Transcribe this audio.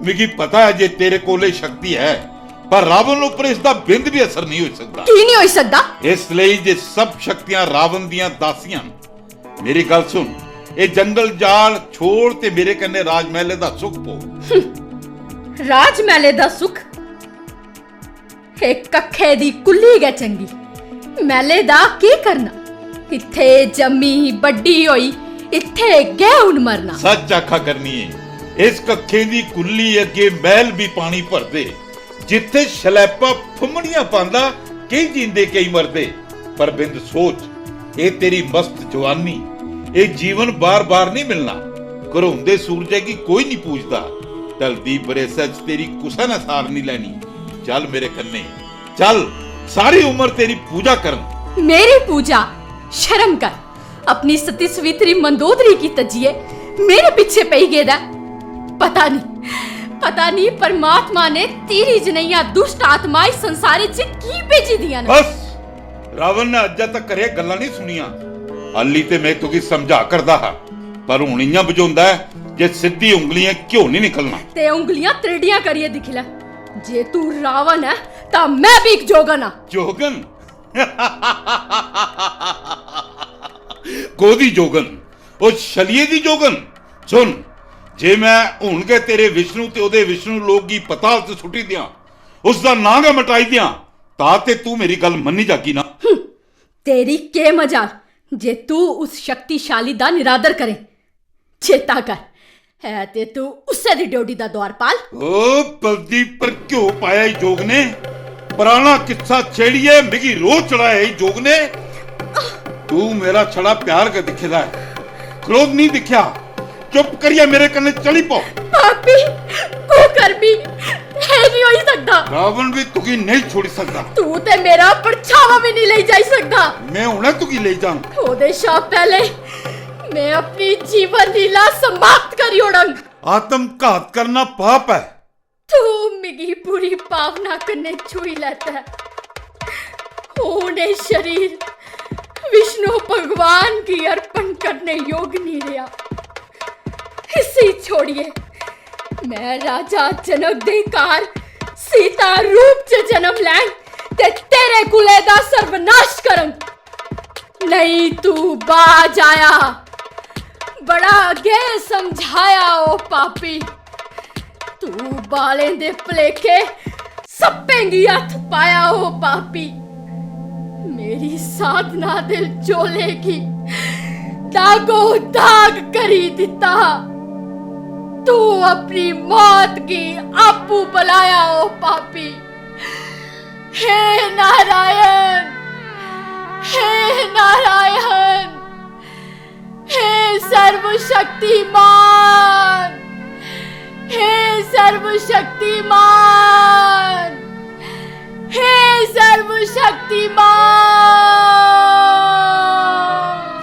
मिगी पता है जे तेरे कोले शक्ति है, पर रावण उपर इसका बिंद भी असर नहीं हो सकता। की नहीं हो सकता? इसलिए जे सब शक्तियां रावण दियां दासियां, मेरी गल सुन, ये जंगल जाल छोड़ ते मेरे कन्ने राजमहल दा सुख पो। राजमहल दा सुख? एक कखे दी कुल्ली गै चंगी, महले दा की करना? इत्थे जम्मी बड्डी होई, इत्थे गै हुन मरना। सच आखा करनी है, इस कखे दी कुल्ली अगे महल भी पानी भर दे, जिथे शलैपा फुमड़ियां पांदा, कई जींदे कई मरदे। पर बिंद सोच, ये तेरी मस्त जवानी, ये जीवन बार बार नहीं मिलना। घरोंदे सूरजे की कोई नहीं पूछदा, ढलदी बरेसा च तेरी कुसा ना सार नहीं लैनी। चल मेरे कन्ने चल, सारी उम्र तेरी पूजा करन। मेरी पूजा? शर्म कर, अपनी सती सवित्री मंदोदरी की तजिए मेरे पीछे पई गेदा। पता नहीं परमात्मा ने तेरी जनेया दुष्ट आत्मा इस संसार च की भेजी दियां। बस रावण ने अज्जा तक करे गल्लां नहीं सुनियां। अली ते मैं तुकी समझा करदा हा, पर हुण इयां बजोंदा है जे सीधी उंगलियां क्यों नहीं निकलना। ते उंगलियां त्रेडियां करिए दिख ले, जे तू रावण है ता मैं भी एक जोगन हां। जोगन? कोदी जोगन? ओ छलिए दी जोगन? सुन, जे मैं हुण के तेरे विष्णु ते ओदे विष्णु लोक गी पताल ते सुट्टी दियां, उसदा नां गै मटाई दियां, ता ते तू मेरी गल मन्नी जागी ना। तेरी के मजाल जे तू उस शक्तिशाली दा निरादर करे। चेता कर, है ते तू उसे दी ड्योटी दा द्वारपाल। ओ बल्दी पर क्यों पाया ही जोग ने? पुराना किस्सा छेड़िए मिगी रोज चढ़ाया ही जोग ने। तू मेरा छड़ा प्यार के दिखेदा है, क्रोध नहीं दिखया। चुप करिए मेरे कन्ने चली पो। पापी को कर भी है नहीं हो सकता। रावण भी तुकी नहीं छोड़ सकता। तू ते मेरा परछावा भी नहीं ले जा सकता। मैं उन्हें तुकी ले जाऊं। ओदे शा पहले मैं अपनी जीवन लीला समाप्त करी ओड़ंग। आत्मघात करना पाप है। तू मिगी पूरी भावना कन्ने छुई लेता है। ओने शरीर विष्णु भगवान की अर्पण करने योग नहीं रहा। इसी छोड़िए, मैं राजा जनक दे कार सीता रूप च जन्म लैं ते तेरे कुले दा सर्वनाश करंग। नहीं तू बाज आया, बड़ा अगे समझाया ओ पापी। तू बालें दे भलेखे सप्पेंगी हथ पाया ओ पापी। मेरी साधना दिल चोले की दागो दाग करी दिता। तू अपनी मौत की आपू बुलाया ओ पापी। हे नारायण, हे नारायण, हे सर्वशक्तिमान, हे सर्वशक्तिमान।